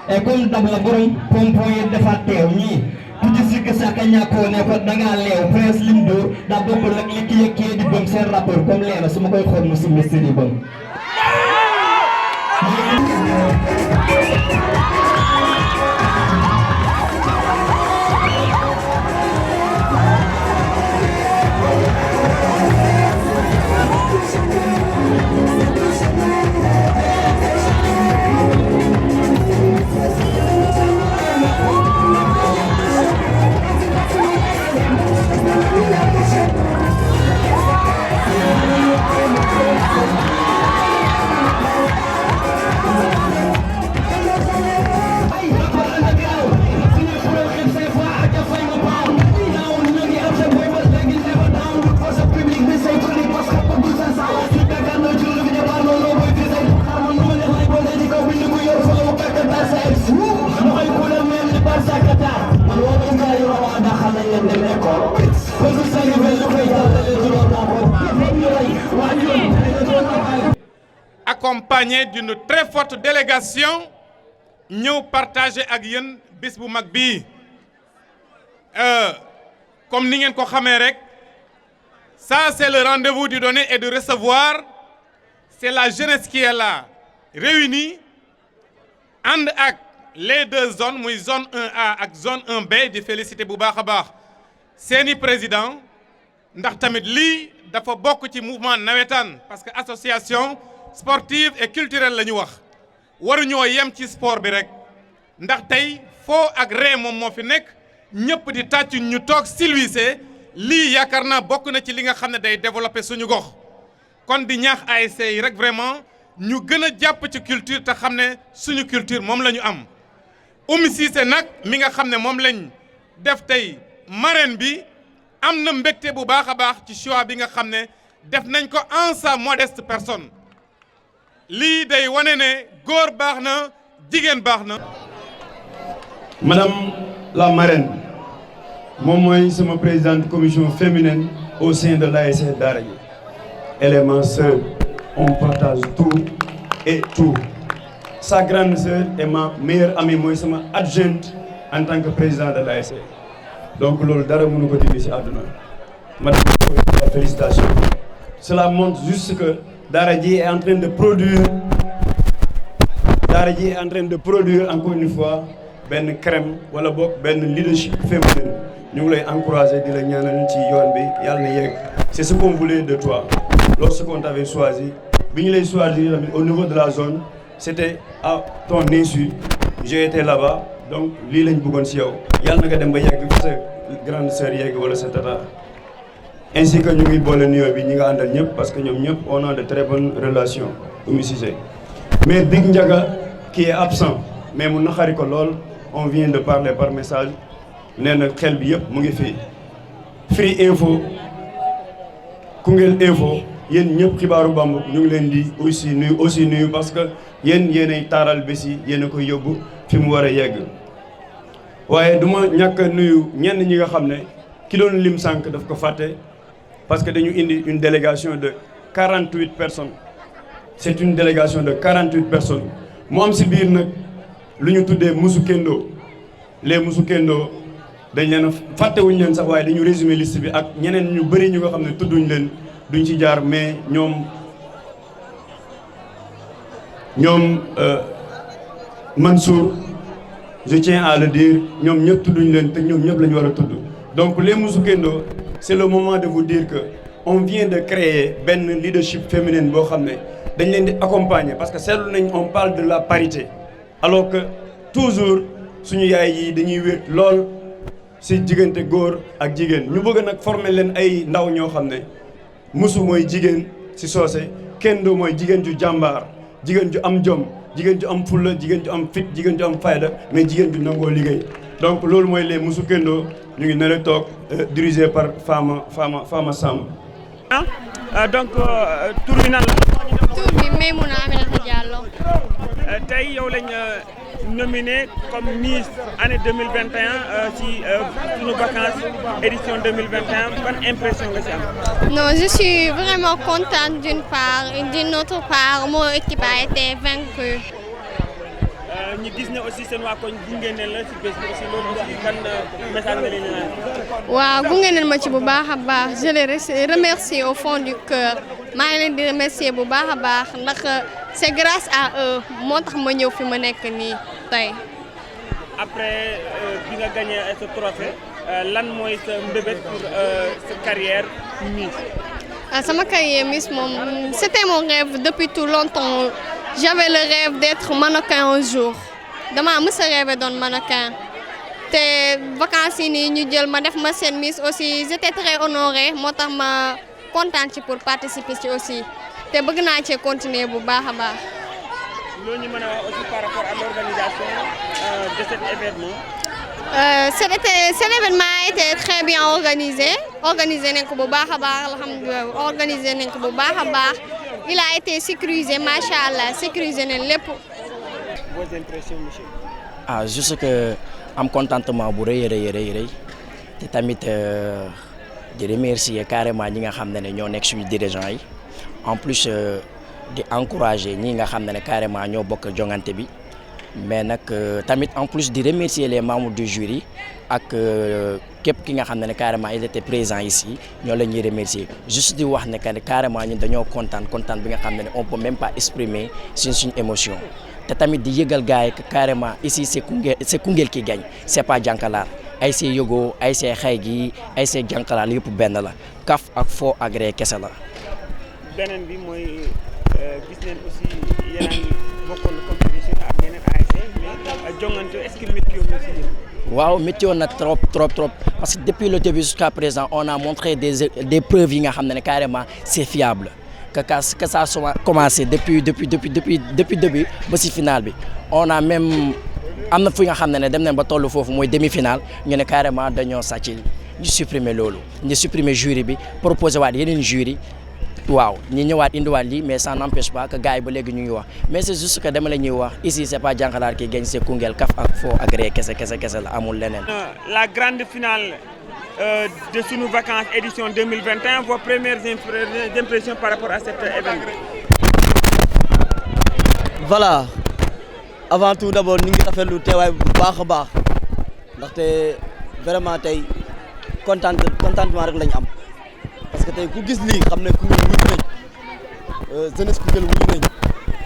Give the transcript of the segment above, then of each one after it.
e comme dabla borom pompon yi dafa teew ñii ku ci sikk sàkka ñàkkoo ne ko dangaa leew Prince lim dóor daa bokkul ak li ki yëkkee di bëm seen rapport comme leena su ma koy xool mu si mystique yi bëm accompagné d'une très forte délégation ñëw partager ak yéen bis bu mag bii comme ni ngeen ko xamee rek ça c'est le rendez-vous du donner et de recevoir c'est la jeunesse qui est là réunie ànd ak les deux zones muy zone 1A ak zone 1B di féliciter bu baax a baax seeni président ndax tamit lii dafa bokk ci mouvement nawetaan parce que association sportive et culturelle la ñu wax waruñoo yem ci sport bi rek ndax tey foo ak ree moom moo fi nekk ñëpp di tàccu ñu toog silwise lii yaakaar naa bokk na ci li nga xam ne day développer suñu gox kon di ñaax ASC yi rek vraiment ñu gën a jàpp ci culture te xam ne suñu culture moom la ñu am Oumy Cissé nag mi nga xam ne moom lañ def tey marraine bi am na mbégte bu baax a baax ci choix bi nga xam ne def nañ ko en sa modeste personne lii day wane ne góor baax na jigéen baax na. Madame la marraine moom mooy sama présidente commission féminine au sein de l'ASC Daara J. Elle est ma sœur, on partage tout et tout. Sa grande sœur est ma meilleure amie mooy sama adjointe en tant que président de l'ASC. Donc loolu dara mënu ko dindi ci àdduna. Madame la félicitation. Cela montre juste que Daara J est en train de produire encore une fois benn crème wala boog benn leadership féminin ñu ngi lay encourager di la ñaanal ci yoon bi yàlla na yegg. C'est ce qu'on voulait de toi lorsqu'on t'avait choisi bi ñu lay choisir au niveau de la zone c'était à ton insu j'ai été là-bas donc lii lañ bëggoon ci yow yàlla na nga dem ba yegg sa grande sœur yegg wala sa tata. Ainsi que ñu ngi boole nuyoo bi ñi nga àndal ñëpp parce que ñoom ñëpp on a de très bonnes relations Oumy Cissé mais Big Ndiaga qui est absent mais mu naxari ko lool on vient de parler par message nee na xel bi yëpp mu ngi fii Free Info Koungheul Info yéen ñëpp xibaaru Bambouck ñu ngi leen di aussi nuyu parce que yéenay taaral bés yi yéen a koy yóbbu fi mu war a yegg waaye du ma ñàkk a nuyu ñenn ñi nga xam ne ki doon lim sànq daf ko fàtte parce que dañu indi une délégation de 48 personnes c'est une délégation de 48 personnes mu am si biir nag lu ñu tuddee Musu Kendo les Musu Kendo dañ leen a fàttewuñu leen sax waaye dañu résumé liste bi ak ñeneen ñu bëri ñu nga xam ne tudduñ leen duñ ci jaar mais ñoom Mansour je tiens à le dire ñoom ñëpp tudduñ leen te ñoom ñëpp la ñu war a tudd donc les Musu Kendo c'est le moment de vous dire que on vient de créer benn leadership féminine boo xam ne dañ leen di accompagner parce que seetlu nañ on parle de la parité alors que toujours suñu yaay yi dañuy wéet lool ci diggante góor ak jigéen ñu bëgg nag former leen ay ndaw ñoo xam ne musu mooy jigéen ci soose kendo mooy jigéen ju jàmbaar jigéen ju am jom jigéen ju am fulla jigéen ju am fit jigéen ju am fayda mais jigéen ju nangoo liggéey donc loolu mooy les Musu Kendo ñu ngi nar a toog dirigé par Fama Samb. donc tur bi nan la. tur bi Maimouna Aminata Diallo. tey yow lañ nominé comme Miss année 2021 ci sunu vacances édition 2021 ban impression nga ci am. Non, je suis vraiment contente d'une part et d'une autre part mon équipe a été vaincue. ñu gis ne aussi seen waa koñ gunge nañ la ci bés bi aussi loolu aussi kan message nga leen di naan. waaw gunge nañ ma ci bu baax a baax je les remercie au fond du cœur maa ngi leen di remercier bu baax a baax ndax c'est grâce à eux moo tax ma ñëw fi ma nekk nii tey. après bi nga gagné ce trophée lan mooy sa mbébét pour sa carrière Miss. sama carrière Miss moom c'était mon rêve depuis tout longtemps. J'avais le rêve d'être mannequin un jour dama mës a rêvé doon mannequin te vacances yi nii ñu jël ma def ma seen Miss aussi j'étais très honorée moo tax ma kontaan ci pour participer ci aussi te bëgg naa cee continuer bu baax a baax. loolu ñu mën a wax aussi par rapport à l'organisation de cet événement. Cet événement a été très bien organisé nañ ko bu baax a baax alhamdulilah organisé nañ ko bu baax a baax. Il a été sécurisé, machallah, sécurisé nañ lépp. Vos impressions, monsieur? Juste que am contentement bu rëy te tamit di remercier carrément ñi nga xam ne ñoo nekk suñu dirigeants yi en plus di encourager ñi nga xam ne carrément ñoo bokk jongante bi mais nag tamit en plus di remercier les membres du jury ak képp ki nga xam ne carrément il était présent ici ñoo la ñuy remercier juste di wax ne que carrément ñun dañoo kontaan bi nga xam ne on peut même pas exprimer suñ émotion te tamit di yëgal gars yi que carrément ici c'est Koungheul qui gagne c'est pas Diankalaar ay see Yogo ay see xay gi ay see Diankalaar yëpp benn la kaf ak foo ak ree kese la. beneen bi mooy gis nañ aussi yéen a ngi bokkoon compétition ak yeneen ASC mais jongante est-ce que météo na si yéen. waaw météo na trop parce que depuis le début jusqu'à présent on a montré des preuves yi nga xam ne carrément c'est fiable que ça soit commencé depuis début ba si finale bi on a même am na fu nga xam ne dem nañ ba tollu foofu mooy demi-finale ñu ne carrément dañoo sàcc ñu supprimer loolu ñu supprimer jury bi proposer waat yeneen jury waaw ñi ñëwaat indiwaat lii mais ça n'empêche pas que gars yi ba léegi ñu ngi wax mais c'est juste que dama la ñuy wax ici c'est pas Diankalaar qui gagne c'est Koungheul kaf ak foo ak ree kese la amul leneen. La grande finale de sunu vacances édition 2021 vos premières impressions par rapport à cet événement. Voilà avant tout d'abord ñu ngi rafetlu teewaay bu baax a baax ndaxte vraiment tey contentement rek lañ am. parce que tey ku gis lii xam ne Koungheul wuyu nañ jeunesse Koungheul wuyu nañ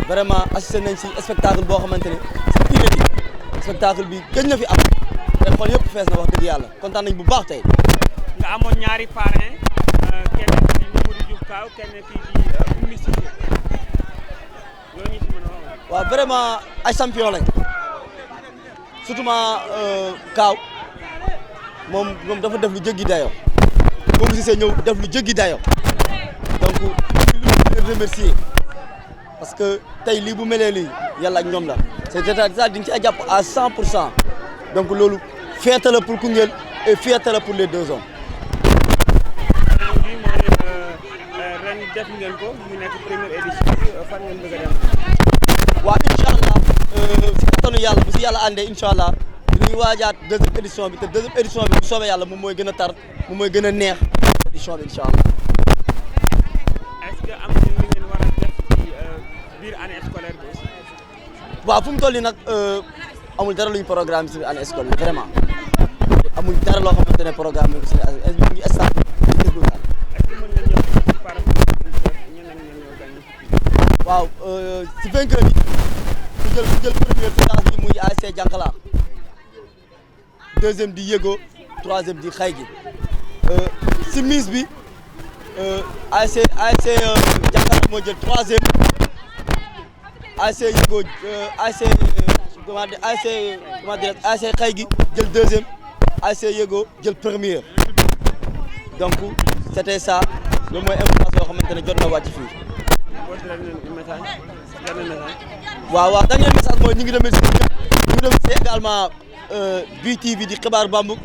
vraiment assisté nañ si spectacle boo xamante ne c'est inédit spectacle bi gëj na fi am te xol yëpp fees na wax dëgg yàlla kontaan nañ bu baax tey. nga amoon ñaari parrain kenn ki Mamadou Diouf Kaaw kenn ki di Oumy Cissé loolu ñu si mën a wax. waaw vraiment ay champion lañ surtout Kaaw moom dafa def lu jéggi dayoo. Oumy Cissé ñëw def lu jéggi dayo donc ñu remercier parce que tey lii bu melee lii yàlla ak ñoom la c'est-à-dire di nga ci jàpp à 100% donc loolu fierté la pour Koungheul et fierté la pour les deux hommes. bi mooy ren def ngeen ko mu nekk première édition bi fan ngeen bëgg a dem. waaw incha allah si kattanu yàlla bu si yàlla àndee incha allah dinañu waajaat deuxième édition bi te deuxième édition bi bu soobee yàlla moom mooy gën a tar moom mooy gën a neex. édition bi incha allah. est-ce que am na lu ngeen war a def ci biir année scolaire bi aussi. waaw fu mu toll nii nag amul dara lu ñu programme ci année scolaire bi vraiment amul dara loo xamante ne programme bi ci ñu stade bi déglu daal. est-ce que mën nga ñëw par rapport ak ñeneen ñoo gagné. waaw ci vainqueur bi ku jël première finale bi muy ASC Diankalaar deuxième di Yego troisième di xay gi. si Miss bi ASC Diankalaar moo jël troisième ASC Yego ASC xay gi jël deuxième ASC Yego jël première donc c'était ça loolu mooy information yoo xamante ne jot na wàcc fii. waaw dernier message mooy ñu ngi remercier également BTV di xibaar Bambouck